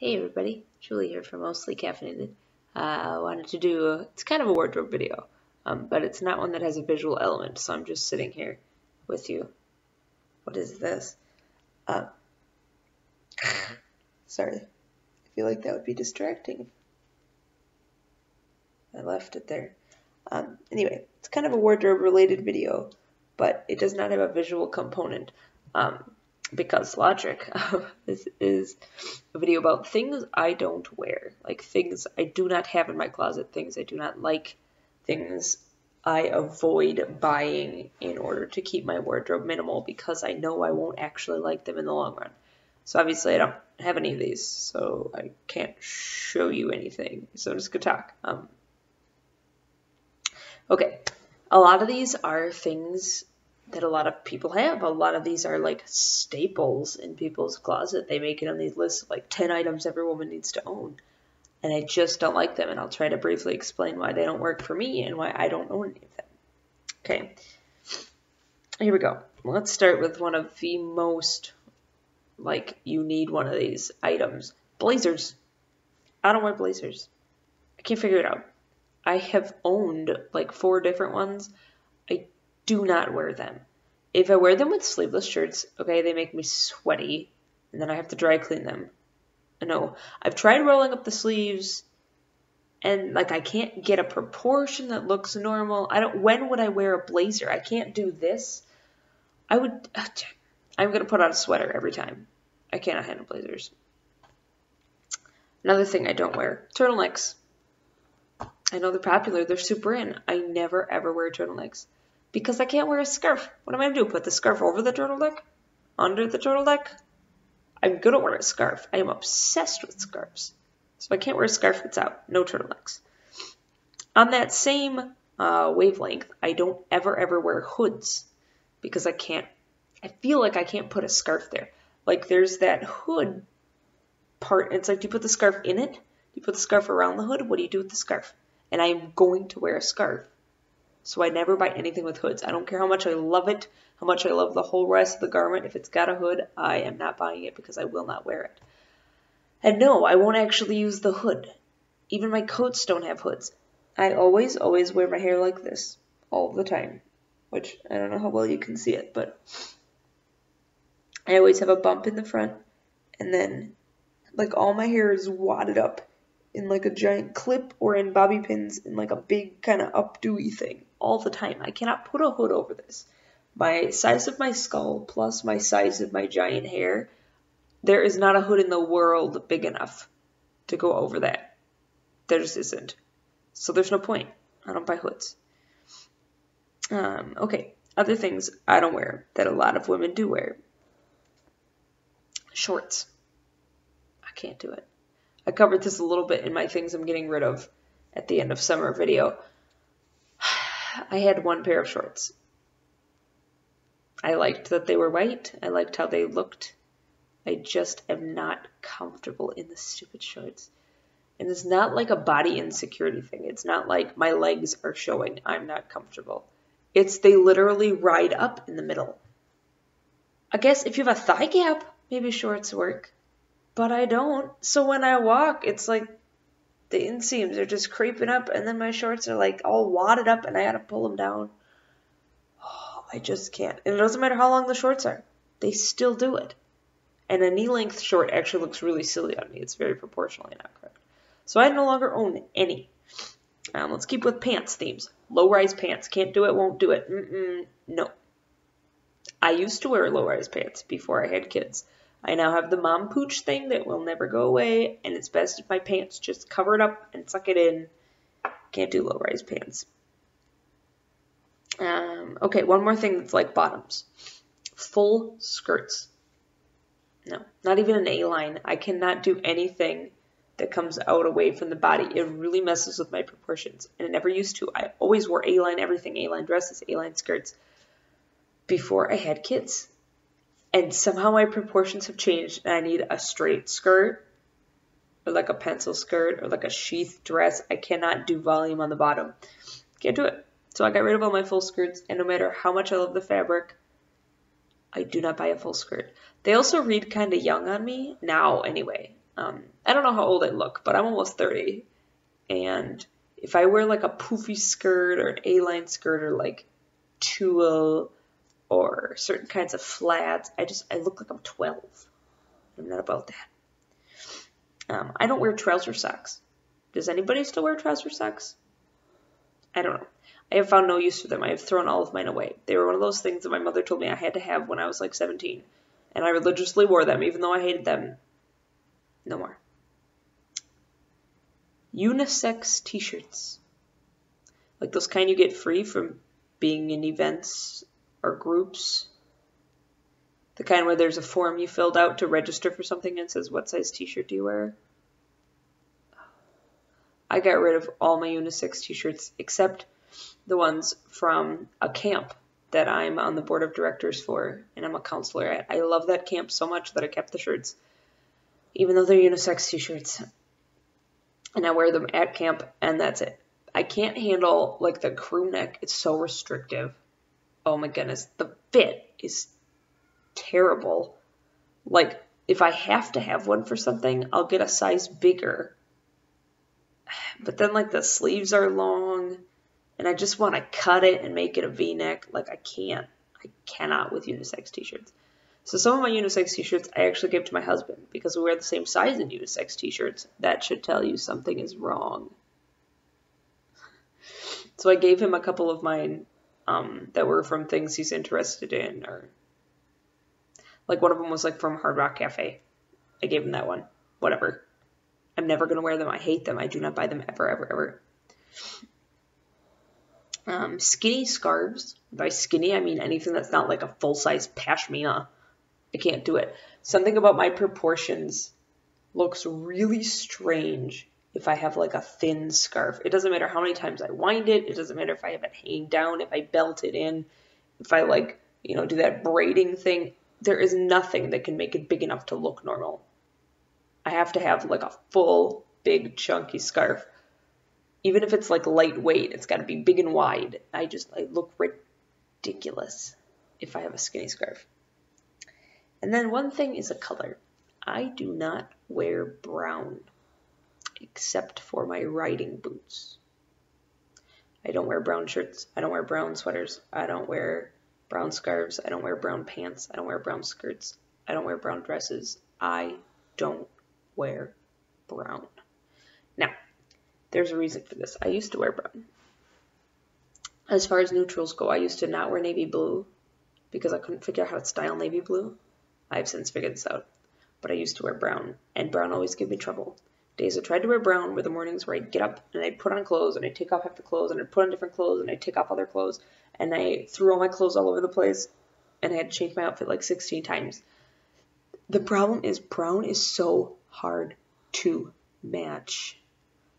Hey everybody, Julie here from Mostly Caffeinated. I wanted to do, it's kind of a wardrobe video, but it's not one that has a visual element, so I'm just sitting here with you. What is this? Sorry, I feel like that would be distracting. I left it there. Anyway, it's kind of a wardrobe related video, but it does not have a visual component. Because logic, this is a video about things I don't wear, like things I do not have in my closet, things I do not like, things I avoid buying in order to keep my wardrobe minimal because I know I won't actually like them in the long run. So obviously I don't have any of these, so I can't show you anything, so I'm just gonna talk. Okay, a lot of these are things that a lot of people have. A lot of these are like staples in people's closet. They make it on these lists of like 10 items every woman needs to own. And I just don't like them. And I'll try to briefly explain why they don't work for me and why I don't own any of them. Okay, here we go. Let's start with one of the most, like, you need one of these items. Blazers. I don't wear blazers. I can't figure it out. I have owned like 4 different ones. I do not wear them. If I wear them with sleeveless shirts, okay, they make me sweaty, and then I have to dry clean them. No, I've tried rolling up the sleeves, and like I can't get a proportion that looks normal. When would I wear a blazer? I can't do this. I'm gonna put on a sweater every time. I cannot handle blazers. Another thing I don't wear, turtlenecks. I know they're popular, they're super in. I never ever wear turtlenecks. Because I can't wear a scarf. What am I going to do? Put the scarf over the turtleneck? Under the turtleneck? I'm going to wear a scarf. I am obsessed with scarves. So I can't wear a scarf that's out. No turtlenecks. On that same wavelength, I don't ever wear hoods. Because I feel like I can't put a scarf there. Like there's that hood part. It's like, do you put the scarf in it? Do you put the scarf around the hood? What do you do with the scarf? And I am going to wear a scarf. So I never buy anything with hoods. I don't care how much I love it, how much I love the whole rest of the garment. If it's got a hood, I am not buying it because I will not wear it. And no, I won't actually use the hood. Even my coats don't have hoods. I always wear my hair like this all the time, which I don't know how well you can see it, but I always have a bump in the front, and then like all my hair is wadded up in like a giant clip or in bobby pins in like a big kind of updo-y thing all the time. I cannot put a hood over this. My size of my skull plus my size of my giant hair, there is not a hood in the world big enough to go over that. There just isn't. So there's no point. I don't buy hoods. Okay, other things I don't wear that a lot of women do wear. Shorts. I can't do it. I covered this a little bit in my things I'm getting rid of at the end of summer video. I had one pair of shorts. I liked that they were white. I liked how they looked. I just am not comfortable in the stupid shorts. And it's not like a body insecurity thing. It's not like my legs are showing I'm not comfortable. It's they literally ride up in the middle. I guess if you have a thigh gap, maybe shorts work. But I don't. So when I walk, it's like the inseams are just creeping up, and then my shorts are like all wadded up, and I gotta pull them down. Oh, I just can't. And it doesn't matter how long the shorts are. They still do it. And a knee-length short actually looks really silly on me. It's very proportionally not correct. So I no longer own any. Let's keep with pants themes. Low-rise pants. Can't do it, won't do it. No. I used to wear low-rise pants before I had kids. I now have the mom pooch thing that will never go away, and it's best if my pants just cover it up and suck it in. Can't do low-rise pants. Okay, one more thing that's like bottoms. Full skirts. No, not even an A-line. I cannot do anything that comes out away from the body. It really messes with my proportions, and it never used to. I always wore A-line everything, A-line dresses, A-line skirts before I had kids. And somehow my proportions have changed, and I need a straight skirt, or like a pencil skirt, or like a sheath dress. I cannot do volume on the bottom. Can't do it. So I got rid of all my full skirts, and no matter how much I love the fabric, I do not buy a full skirt. They also read kind of young on me, now anyway. I don't know how old I look, but I'm almost 30. And if I wear like a poofy skirt or an A-line skirt or like tulle or certain kinds of flats, I look like I'm 12. I'm not about that. I don't wear trouser socks. Does anybody still wear trouser socks? I don't know. I have found no use for them. I have thrown all of mine away. They were one of those things that my mother told me I had to have when I was like 17. And I religiously wore them, even though I hated them. No more. Unisex t-shirts. Like those kind you get free from being in events or groups. The kind where there's a form you filled out to register for something and it says, what size t-shirt do you wear? I got rid of all my unisex t-shirts except the ones from a camp that I'm on the board of directors for and I'm a counselor at. I love that camp so much that I kept the shirts, even though they're unisex t-shirts. And I wear them at camp and that's it. I can't handle like the crew neck. It's so restrictive. Oh my goodness. The fit is terrible. Like if I have to have one for something, I'll get a size bigger. But then like the sleeves are long and I just want to cut it and make it a V-neck. Like I cannot with unisex t-shirts. So some of my unisex t-shirts I actually gave to my husband because we wear the same size in unisex t-shirts. That should tell you something is wrong. So I gave him a couple of mine that were from things he's interested in, or like one of them was like from Hard Rock Cafe. I gave him that one. Whatever. I'm never going to wear them. I hate them. I do not buy them ever, ever, ever. Skinny scarves. By skinny, I mean anything that's not like a full-size pashmina. I can't do it. Something about my proportions looks really strange if I have like a thin scarf. It doesn't matter how many times I wind it. It doesn't matter if I have it hanging down, if I belt it in, if I like, do that braiding thing. There is nothing that can make it big enough to look normal. I have to have like a full, big, chunky scarf. Even if it's like lightweight, it's got to be big and wide. I look ridiculous if I have a skinny scarf. And then one thing is a color. I do not wear brown except for my riding boots. I don't wear brown shirts. I don't wear brown sweaters. I don't wear brown scarves. I don't wear brown pants. I don't wear brown skirts. I don't wear brown dresses. I don't wear brown. Now, there's a reason for this. I used to wear brown. As far as neutrals go, I used to not wear navy blue because I couldn't figure out how to style navy blue. I've since figured this out. But I used to wear brown, and brown always gave me trouble. Days I tried to wear brown were the mornings where I'd get up and I'd put on clothes and I'd take off half the clothes and I'd put on different clothes and I'd take off other clothes and I threw all my clothes all over the place and I had to change my outfit like 16 times. The problem is brown is so hard to match.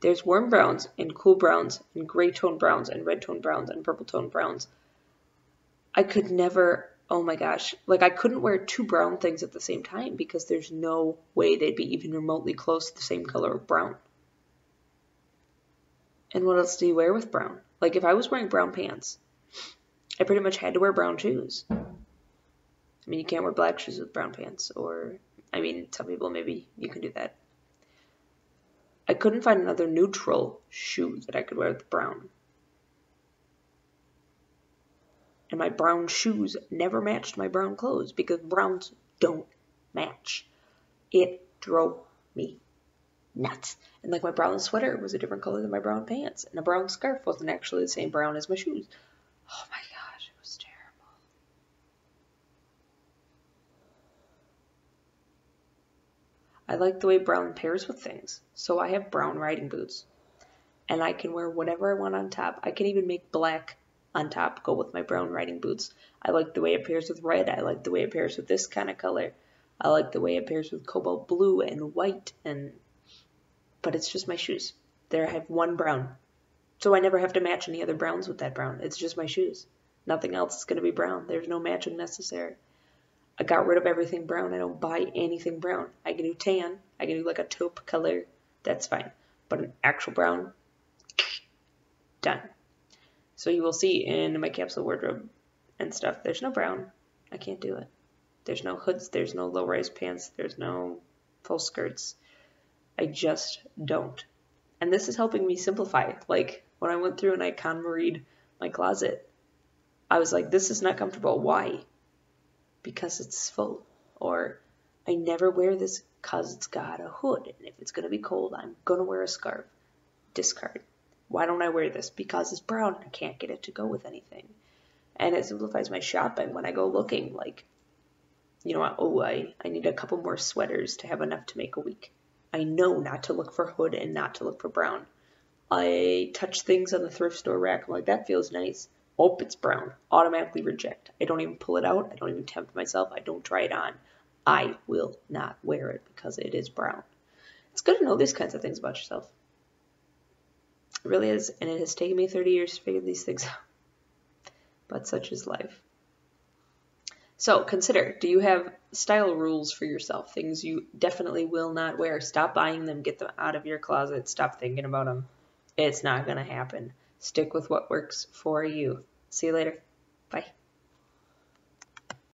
There's warm browns and cool browns and gray tone browns and red tone browns and purple tone browns. I could never, oh my gosh, like I couldn't wear two brown things at the same time because there's no way they'd be even remotely close to the same color of brown. And what else do you wear with brown? Like if I was wearing brown pants, I pretty much had to wear brown shoes. I mean, you can't wear black shoes with brown pants, or, I mean, some people maybe you can do that. I couldn't find another neutral shoe that I could wear with brown. And my brown shoes never matched my brown clothes because browns don't match. It drove me nuts. And like my brown sweater was a different color than my brown pants. And a brown scarf wasn't actually the same brown as my shoes. Oh my gosh, it was terrible. I like the way brown pairs with things. So I have brown riding boots. And I can wear whatever I want on top. I can even make black on top go with my brown riding boots. I like the way it pairs with red. I like the way it pairs with this kind of color. I like the way it pairs with cobalt blue and white. But it's just my shoes. There I have one brown. So I never have to match any other browns with that brown. It's just my shoes. Nothing else is going to be brown. There's no matching necessary. I got rid of everything brown. I don't buy anything brown. I can do tan. I can do like a taupe color. That's fine. But an actual brown, done. So you will see in my capsule wardrobe and stuff, there's no brown. I can't do it. There's no hoods. There's no low-rise pants. There's no full skirts. I just don't. And this is helping me simplify. Like when I went through and I KonMari'd my closet, I was like, this is not comfortable. Why? Because it's full. Or I never wear this because it's got a hood. And if it's going to be cold, I'm going to wear a scarf. Discard. Why don't I wear this? Because it's brown. I can't get it to go with anything. And it simplifies my shopping when I go looking. Like, you know what? Oh, I need a couple more sweaters to have enough to make a week. I know not to look for hood and not to look for brown. I touch things on the thrift store rack. I'm like, that feels nice. Oh, it's brown. Automatically reject. I don't even pull it out. I don't even tempt myself. I don't try it on. I will not wear it because it is brown. It's good to know these kinds of things about yourself. It really is. And it has taken me 30 years to figure these things out. But such is life. So consider, do you have style rules for yourself? Things you definitely will not wear. Stop buying them. Get them out of your closet. Stop thinking about them. It's not going to happen. Stick with what works for you. See you later. Bye.